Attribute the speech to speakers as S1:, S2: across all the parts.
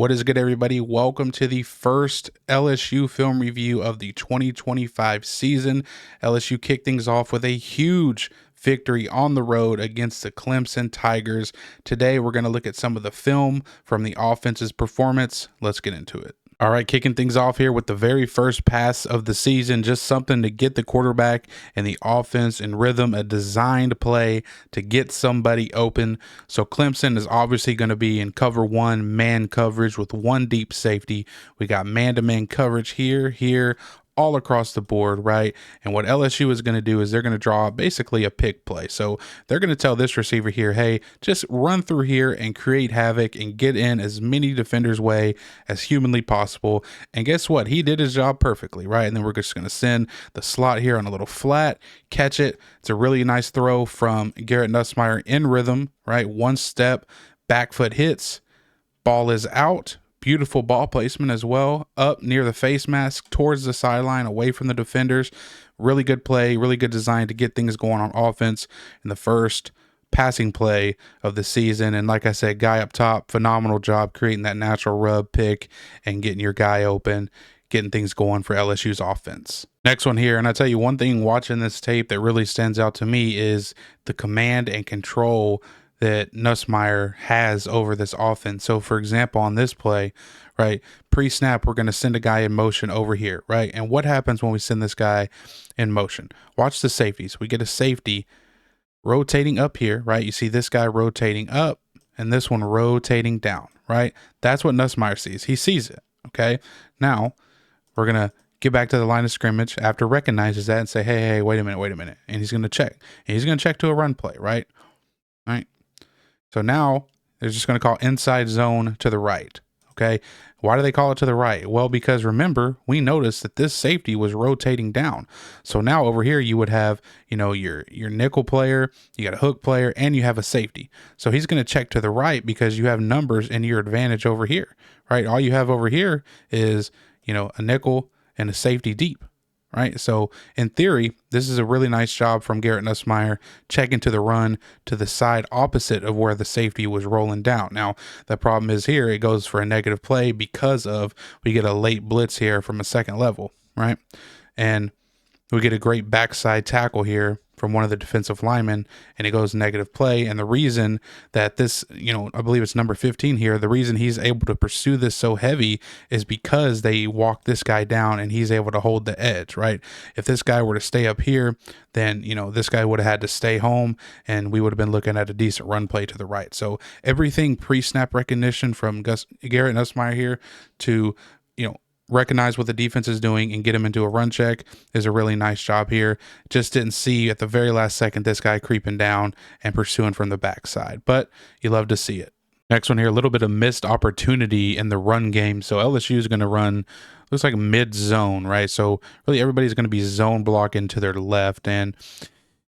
S1: What is good, everybody? Welcome to the first LSU film review of the 2025 season. LSU kicked things off with a huge victory on the road against the Clemson Tigers. Today, we're going to look at some of the film from the offense's performance. Let's get into it. All right, kicking things off here with the very first pass of the season, just something to get the quarterback and the offense in rhythm, a designed play to get somebody open. So Clemson is obviously going to be in cover one, man coverage with one deep safety. We got man-to-man coverage here, all across the board, right? And what LSU is going to do is they're going to draw basically a pick play. So they're going to tell this receiver here, hey, just run through here and create havoc and get in as many defenders' way as humanly possible. And guess what? He did his job perfectly, right? And then we're just going to send the slot here on a little flat, catch it. It's a really nice throw from Garrett Nussmeier in rhythm, right? One step, back foot hits, ball is out. Beautiful ball placement as well, up near the face mask, towards the sideline, away from the defenders. Really good play, really good design to get things going on offense in the first passing play of the season. And like I said, guy up top, phenomenal job creating that natural rub pick and getting your guy open, getting things going for LSU's offense. Next one here, and I tell you one thing watching this tape that really stands out to me is the command and control that Nussmeier has over this offense. So for example, on this play, right, pre-snap, we're going to send a guy in motion over here, right? And what happens when we send this guy in motion? Watch the safeties. We get a safety rotating up here, right? You see this guy rotating up and this one rotating down, right? That's what Nussmeier sees. He sees it, okay? Now, we're going to get back to the line of scrimmage after recognizes that and say, hey, wait a minute. And he's going to check. And he's going to check to a run play, right? All right. So now they're just going to call inside zone to the right. Okay. Why do they call it to the right? Well, because remember, we noticed that this safety was rotating down. So now over here, you would have, your nickel player, you got a hook player, and you have a safety. So he's going to check to the right because you have numbers in your advantage over here, right? All you have over here is, a nickel and a safety deep. Right. So in theory, this is a really nice job from Garrett Nussmeier checking to the run to the side opposite of where the safety was rolling down. Now, the problem is here, it goes for a negative play because of we get a late blitz here from a second level. Right. And we get a great backside tackle here from one of the defensive linemen, and it goes negative play. And the reason that this, I believe it's number 15 here, the reason he's able to pursue this so heavy is because they walk this guy down and he's able to hold the edge, right? If this guy were to stay up here, then, this guy would have had to stay home and we would have been looking at a decent run play to the right. So everything pre-snap recognition from Garrett Nussmeier here to, recognize what the defense is doing and get him into a run check is a really nice job here. Just didn't see at the very last second this guy creeping down and pursuing from the backside, but you love to see it. Next one here, a little bit of missed opportunity in the run game. So LSU is going to run, looks like mid-zone, right? So really everybody's going to be zone blocking to their left, and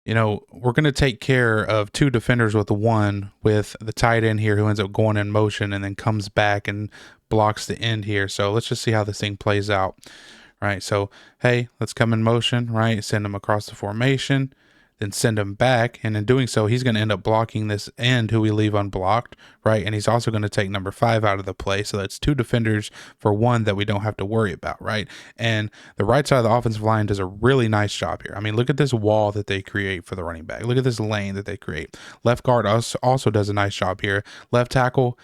S1: we're going to take care of two defenders with the tight end here who ends up going in motion and then comes back and blocks the end here. So let's just see how this thing plays out, right? So, hey, let's come in motion, right? Send him across the formation, then send him back. And in doing so, he's going to end up blocking this end who we leave unblocked, right? And he's also going to take number 5 out of the play. So that's two defenders for one that we don't have to worry about, right? And the right side of the offensive line does a really nice job here. I mean, look at this wall that they create for the running back. Look at this lane that they create. Left guard also does a nice job here. Left tackle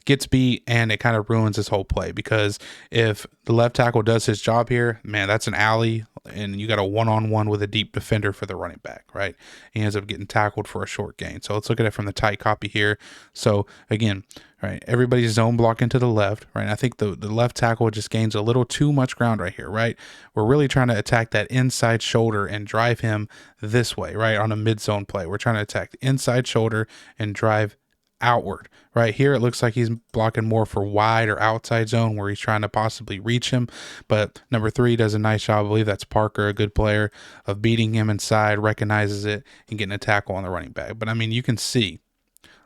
S1: gets beat, and it kind of ruins this whole play, because if the left tackle does his job here, man, that's an alley, and you got a one-on-one with a deep defender for the running back, right? He ends up getting tackled for a short gain. So let's look at it from the tight copy here. So again, right, everybody's zone blocking to the left, right? And I think the left tackle just gains a little too much ground right here, right? We're really trying to attack that inside shoulder and drive him this way, right? On a mid-zone play, we're trying to attack the inside shoulder and drive outward. Right here, it looks like he's blocking more for wide or outside zone where he's trying to possibly reach him. But number 3 does a nice job. I believe that's Parker, a good player, of beating him inside, recognizes it, and getting a tackle on the running back. But I mean, you can see,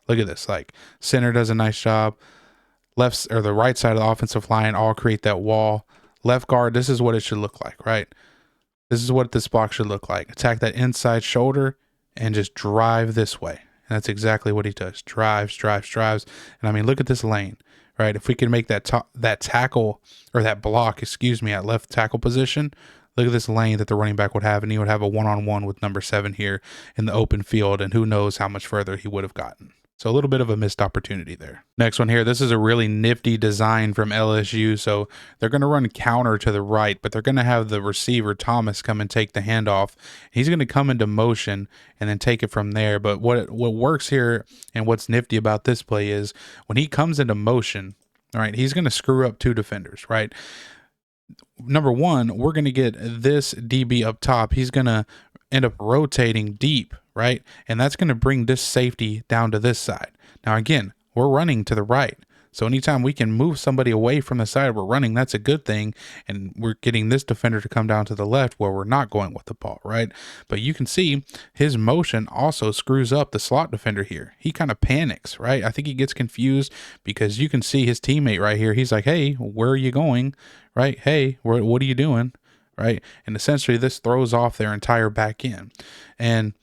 S1: look at this, like center does a nice job. Left or the right side of the offensive line all create that wall. Left guard, this is what it should look like, right? This is what this block should look like. Attack that inside shoulder and just drive this way. And that's exactly what he does. Drives. And I mean, look at this lane, right? If we can make that tackle, or that block, excuse me, at left tackle position, look at this lane that the running back would have, and he would have a one-on-one with number 7 here in the open field, and who knows how much further he would have gotten. So a little bit of a missed opportunity there. Next one here, this is a really nifty design from LSU. So they're going to run counter to the right, but they're going to have the receiver, Thomas, come and take the handoff. He's going to come into motion and then take it from there. But what works here and what's nifty about this play is when he comes into motion, all right, he's going to screw up 2 defenders, right? Number 1, we're going to get this DB up top. He's going to end up rotating deep, right? And that's going to bring this safety down to this side. Now, again, we're running to the right. So anytime we can move somebody away from the side we're running, that's a good thing. And we're getting this defender to come down to the left where we're not going with the ball, right? But you can see his motion also screws up the slot defender here. He kind of panics, right? I think he gets confused because you can see his teammate right here. He's like, hey, where are you going? Right? Hey, what are you doing? Right? And essentially this throws off their entire back end. And,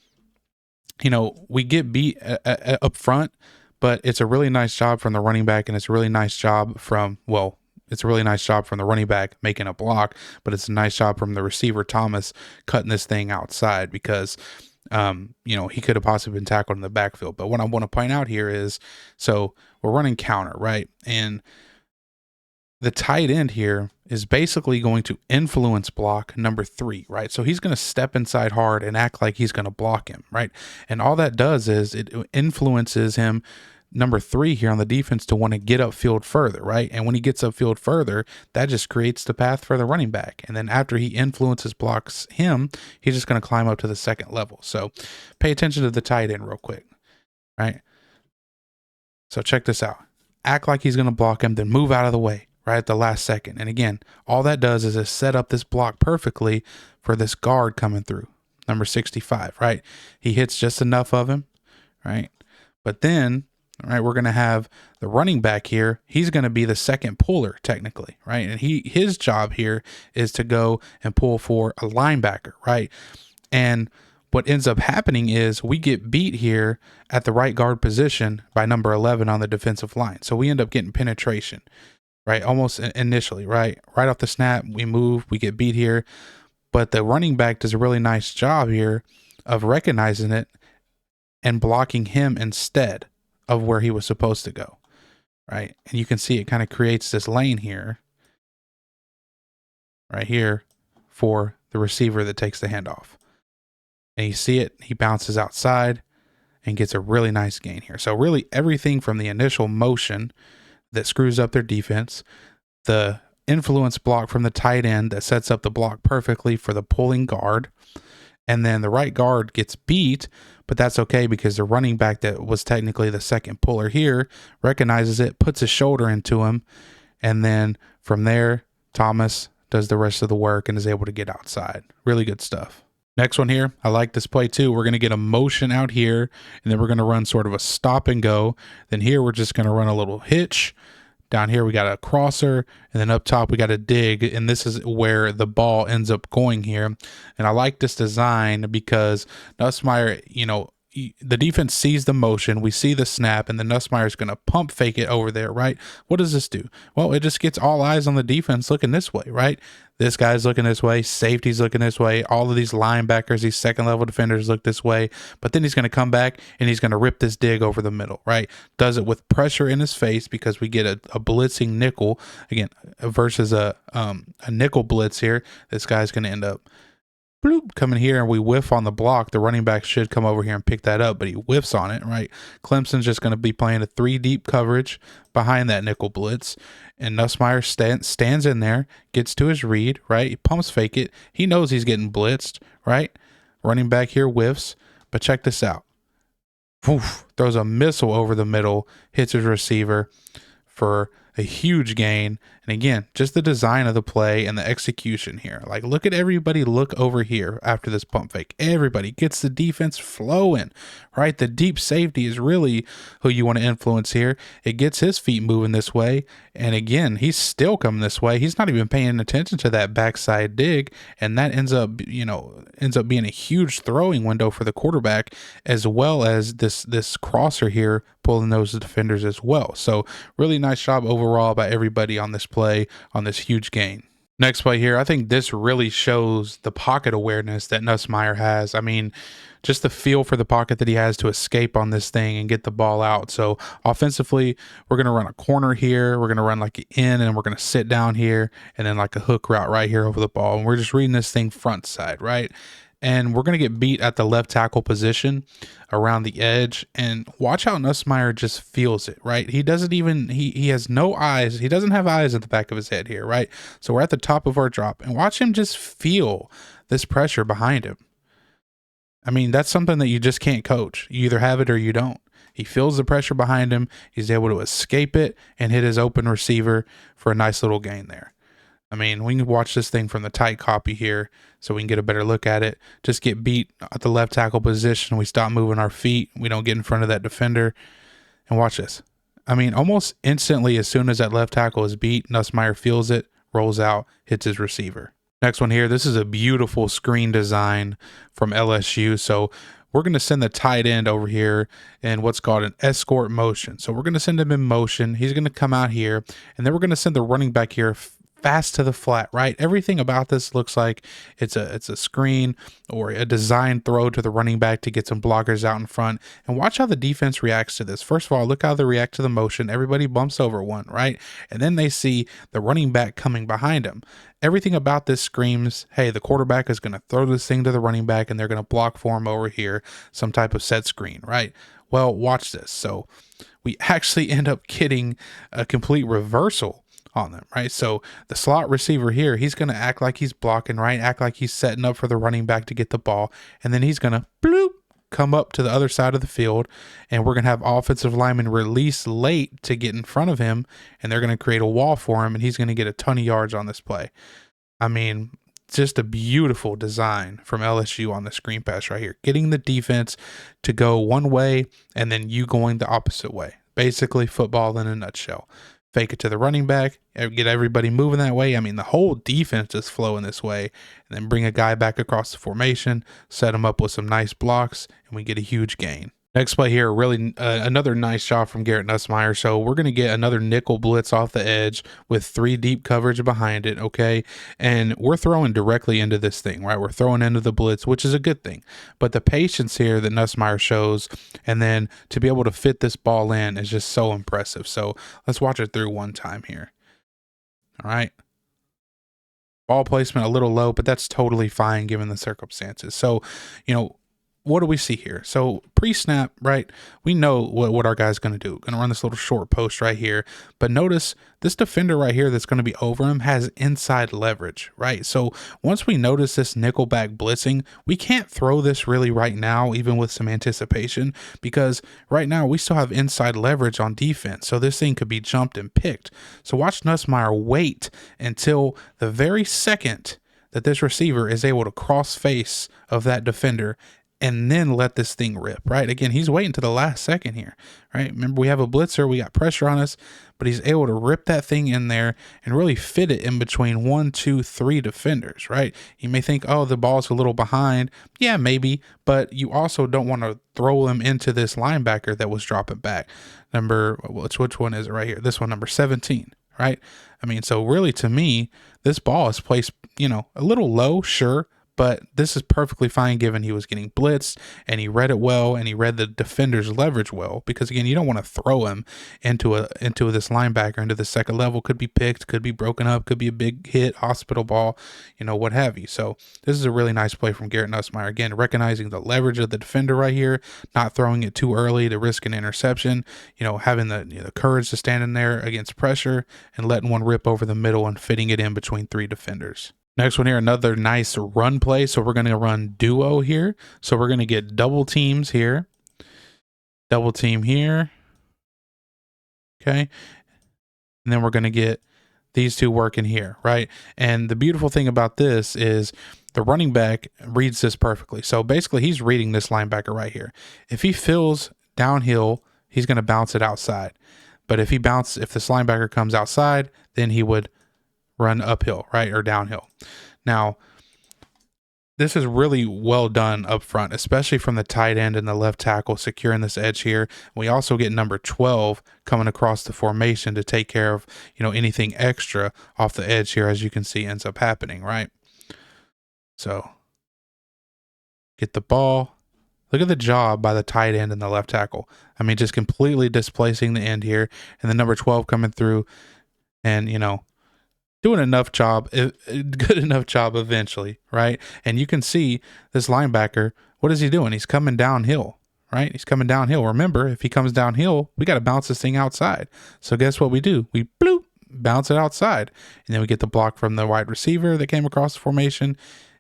S1: you know, we get beat up front, but it's a really nice job from the running back, and it's a really nice job from, well, it's a really nice job from the running back making a block, but it's a nice job from the receiver, Thomas, cutting this thing outside because, you know, he could have possibly been tackled in the backfield. But what I want to point out here is, so we're running counter, right? And the tight end here is basically going to influence block number 3, right? So he's going to step inside hard and act like he's going to block him, right? And all that does is it influences him, number 3 here on the defense, to want to get upfield further, right? And when he gets upfield further, that just creates the path for the running back. And then after he influences blocks him, he's just going to climb up to the second level. So pay attention to the tight end real quick, right? So check this out. Act like he's going to block him, then move out of the way right at the last second. And again, all that does is it set up this block perfectly for this guard coming through, number 65, right? He hits just enough of him, right? But then, right, we're going to have the running back here. He's going to be the second puller technically, right? And his job here is to go and pull for a linebacker, right? And what ends up happening is we get beat here at the right guard position by number 11 on the defensive line. So we end up getting penetration, right? Almost initially, right? Right off the snap, we move, we get beat here. But the running back does a really nice job here of recognizing it and blocking him instead of where he was supposed to go, right? And you can see it kind of creates this lane here, right here, for the receiver that takes the handoff. And you see it, he bounces outside and gets a really nice gain here. So really everything from the initial motion that screws up their defense, the influence block from the tight end that sets up the block perfectly for the pulling guard, and then the right guard gets beat, but that's okay because the running back that was technically the second puller here recognizes it, puts his shoulder into him, and then from there, Thomas does the rest of the work and is able to get outside. Really good stuff. Next one here, I like this play too. We're going to get a motion out here, and then we're going to run sort of a stop and go. Then here we're just going to run a little hitch. Down here we got a crosser, and then up top we got a dig, and this is where the ball ends up going here. And I like this design because Nussmeier, you know, the defense sees the motion, we see the snap, and then Nussmeier is going to pump fake it over there, right? What does this do? Well, it just gets all eyes on the defense looking this way, right? This guy's looking this way, safety's looking this way, all of these linebackers, these second level defenders look this way, but then he's going to come back and he's going to rip this dig over the middle, right? Does it with pressure in his face because we get a blitzing nickel, again, versus a nickel blitz here. This guy's going to end up bloop, coming here, and we whiff on the block. The running back should come over here and pick that up, but he whiffs on it, right? Clemson's just going to be playing a 3 deep coverage behind that nickel blitz, and Nussmeier stands in there, gets to his read, right? He pumps fake it. He knows he's getting blitzed, right? Running back here whiffs, but check this out. Oof, throws a missile over the middle, hits his receiver for a huge gain. And again, just the design of the play and the execution here. Like, look at everybody look over here after this pump fake. Everybody gets the defense flowing, right? The deep safety is really who you want to influence here. It gets his feet moving this way. And again, he's still coming this way. He's not even paying attention to that backside dig. And that ends up being a huge throwing window for the quarterback, as well as this crosser here pulling those defenders as well. So really nice job overall by everybody on this play, on this huge gain. Next play here, I think this really shows the pocket awareness that Nussmeier has. I mean, just the feel for the pocket that he has to escape on this thing and get the ball out. So offensively, we're going to run a corner here. We're going to run like an in, and we're going to sit down here, and then like a hook route right here over the ball. And we're just reading this thing front side, right? And we're going to get beat at the left tackle position around the edge. And watch how Nussmeier just feels it, right? He doesn't even, he has no eyes. He doesn't have eyes at the back of his head here, right? So we're at the top of our drop. And watch him just feel this pressure behind him. I mean, that's something that you just can't coach. You either have it or you don't. He feels the pressure behind him. He's able to escape it and hit his open receiver for a nice little gain there. I mean, we can watch this thing from the tight copy here so we can get a better look at it. Just get beat at the left tackle position. We stop moving our feet. We don't get in front of that defender. And watch this. I mean, almost instantly, as soon as that left tackle is beat, Nussmeier feels it, rolls out, hits his receiver. Next one here. This is a beautiful screen design from LSU. So we're going to send the tight end over here in what's called an escort motion. So we're going to send him in motion. He's going to come out here, and then we're going to send the running back here fast to the flat, right? Everything about this looks like it's a screen or a design throw to the running back to get some blockers out in front. And watch how the defense reacts to this. First of all, look how they react to the motion. Everybody bumps over one, right? And then they see the running back coming behind him. Everything about this screams, hey, the quarterback is going to throw this thing to the running back and they're going to block for him over here, some type of set screen, right? Well, watch this. So we actually end up getting a complete reversal on them, right? So the slot receiver here, he's going to act like he's blocking, right? Act like he's setting up for the running back to get the ball. And then he's going to bloop, come up to the other side of the field, and we're going to have offensive linemen release late to get in front of him, and they're going to create a wall for him, and he's going to get a ton of yards on this play. I mean, just a beautiful design from LSU on the screen pass right here, getting the defense to go one way and then you going the opposite way. Basically football in a nutshell. Fake it to the running back, get everybody moving that way. I mean, the whole defense is flowing this way, and then bring a guy back across the formation, set him up with some nice blocks, and we get a huge gain. Next play here, really another nice shot from Garrett Nussmeier. So we're going to get another nickel blitz off the edge with 3 deep coverage behind it, okay? And we're throwing directly into this thing, right? We're throwing into the blitz, which is a good thing. But the patience here that Nussmeier shows, and then to be able to fit this ball in is just so impressive. So let's watch it through one time here. All right. Ball placement a little low, but that's totally fine given the circumstances. So, what do we see here? So pre-snap, right? We know what our guy's going to do. Going to run this little short post right here. But notice this defender right here that's going to be over him has inside leverage, right? So once we notice this nickelback blitzing, we can't throw this really right now, even with some anticipation, because right now we still have inside leverage on defense. So this thing could be jumped and picked. So watch Nussmeier wait until the very second that this receiver is able to cross face of that defender and then let this thing rip, right? Again, he's waiting to the last second here, right? Remember, we have a blitzer, we got pressure on us, but he's able to rip that thing in there and really fit it in between 1, 2, 3 defenders, right? You may think, oh, the ball's a little behind. Yeah, maybe, but you also don't want to throw him into this linebacker that was dropping back. Which one is it right here? This one, number 17, right? I mean, so really to me, this ball is placed, a little low, sure, but this is perfectly fine given he was getting blitzed and he read it well and he read the defender's leverage well, because again, you don't want to throw him into this linebacker into the second level. Could be picked, could be broken up, could be a big hit, hospital ball, what have you. So this is a really nice play from Garrett Nussmeier. Again, recognizing the leverage of the defender right here, not throwing it too early to risk an interception, having the courage to stand in there against pressure and letting one rip over the middle and fitting it in between 3 defenders. Next one here, another nice run play. So we're going to run duo here. So we're going to get double teams here. Double team here. Okay. And then we're going to get these two working here, right? And the beautiful thing about this is the running back reads this perfectly. So basically he's reading this linebacker right here. If he feels downhill, he's going to bounce it outside. But if this linebacker comes outside, then he would run uphill, right? Or downhill. Now, this is really well done up front, especially from the tight end and the left tackle securing this edge here. We also get number 12 coming across the formation to take care of, anything extra off the edge here, as you can see ends up happening, right? So get the ball. Look at the job by the tight end and the left tackle. I mean, just completely displacing the end here, and the number 12 coming through and, doing enough job, good enough job eventually, right? And you can see this linebacker, what is he doing? He's coming downhill, right? He's coming downhill. Remember, if he comes downhill, we got to bounce this thing outside. So guess what we do? We bloop, bounce it outside. And then we get the block from the wide receiver that came across the formation,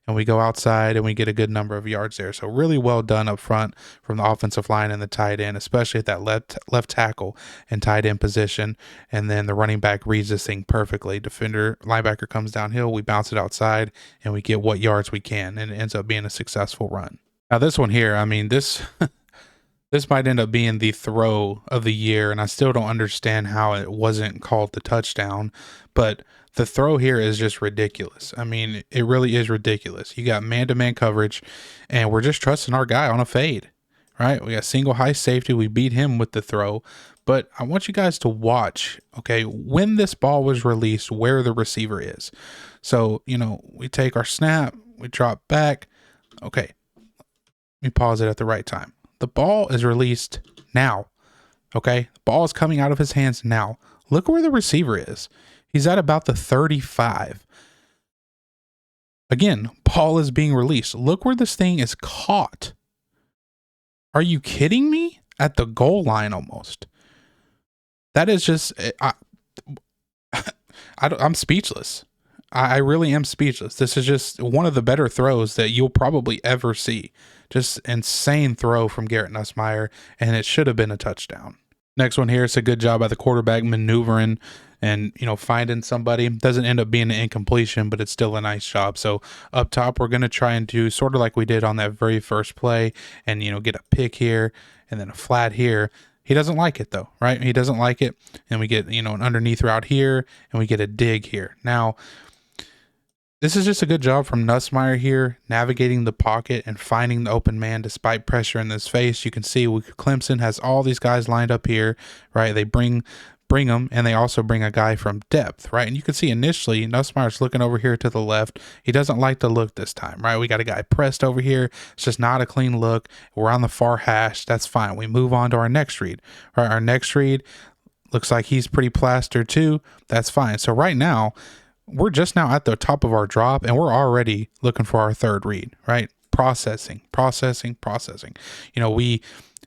S1: and we go outside and we get a good number of yards there. So really well done up front from the offensive line and the tight end, especially at that left tackle and tight end position. And then the running back reads this thing perfectly. Linebacker comes downhill, we bounce it outside, and we get what yards we can, and it ends up being a successful run. Now this one here, I mean, this this might end up being the throw of the year, and I still don't understand how it wasn't called the touchdown, but the throw here is just ridiculous. I mean, it really is ridiculous. You got man-to-man coverage, and we're just trusting our guy on a fade, right? We got single high safety. We beat him with the throw, but I want you guys to watch, okay, when this ball was released, where the receiver is. So, we take our snap, we drop back. Okay, we pause it at the right time. The ball is released now, okay? The ball is coming out of his hands now. Look where the receiver is. He's at about the 35. Again, ball is being released. Look where this thing is caught. Are you kidding me? At the goal line almost. That is just, I'm speechless. I really am speechless. This is just one of the better throws that you'll probably ever see. Just insane throw from Garrett Nussmeier, and it should have been a touchdown. Next one here, it's a good job by the quarterback maneuvering and, finding somebody. Doesn't end up being an incompletion, but it's still a nice job. So up top, we're going to try and do sort of like we did on that very first play and, get a pick here and then a flat here. He doesn't like it though, right? He doesn't like it. And we get, an underneath route here and we get a dig here. Now, this is just a good job from Nussmeier here, navigating the pocket and finding the open man despite pressure in his face. You can see Clemson has all these guys lined up here, right? They bring them, and they also bring a guy from depth, right? And you can see initially Nussmeier's looking over here to the left. He doesn't like the look this time, right? We got a guy pressed over here. It's just not a clean look. We're on the far hash. That's fine. We move on to our next read, right? Our next read looks like he's pretty plastered too. That's fine. So right now, we're just now at the top of our drop, and we're already looking for our third read, right? Processing.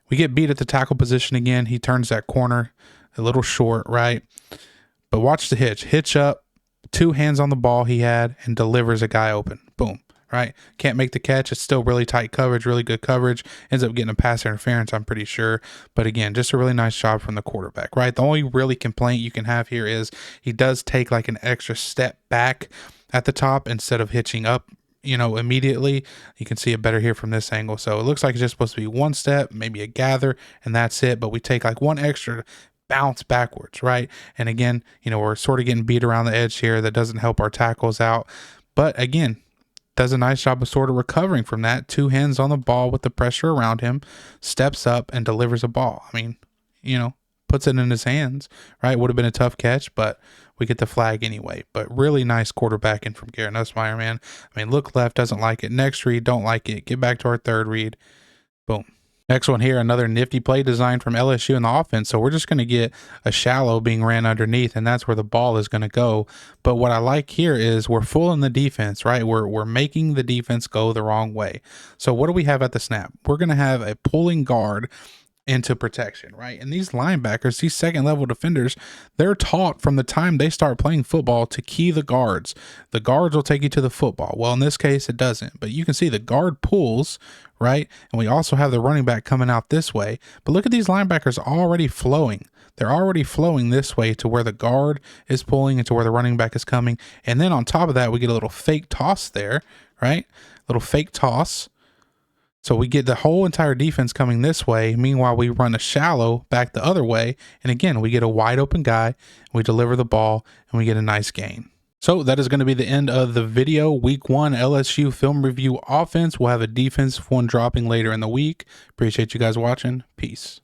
S1: We get beat at the tackle position again. He turns that corner a little short, right? But watch the hitch up, 2 hands on the ball he had, and delivers a guy open. Boom, right? Can't make the catch. It's still really tight coverage, really good coverage. Ends up getting a pass interference, I'm pretty sure. But again, just a really nice job from the quarterback, right? The only really complaint you can have here is he does take like an extra step back at the top instead of hitching up, immediately. You can see it better here from this angle. So it looks like it's just supposed to be one step, maybe a gather, and that's it. But we take like one extra bounce backwards, right? And again, we're sort of getting beat around the edge here. That doesn't help our tackles out. But again, does a nice job of sort of recovering from that. 2 hands on the ball with the pressure around him, steps up and delivers a ball. I mean, puts it in his hands, right? Would have been a tough catch, but we get the flag anyway. But really nice quarterbacking from Garrett Nussmeier, man. I mean, look left, doesn't like it. Next read, don't like it. Get back to our third read. Boom. Next one here, another nifty play design from LSU in the offense. So we're just going to get a shallow being ran underneath, and that's where the ball is going to go. But what I like here is we're fooling the defense, right? We're making the defense go the wrong way. So what do we have at the snap? We're going to have a pulling guard into protection, right? And these linebackers, these second level defenders, they're taught from the time they start playing football to key the guards. The guards will take you to the football. Well, in this case, it doesn't, but you can see the guard pulls, right? And we also have the running back coming out this way. But look at these linebackers already flowing. They're already flowing this way to where the guard is pulling and to where the running back is coming. And then on top of that, we get a little fake toss there, right? Little fake toss. So we get the whole entire defense coming this way. Meanwhile, we run a shallow back the other way. And again, we get a wide open guy, we deliver the ball, and we get a nice gain. So that is going to be the end of the video. Week 1 LSU film review offense. We'll have a defensive one dropping later in the week. Appreciate you guys watching. Peace.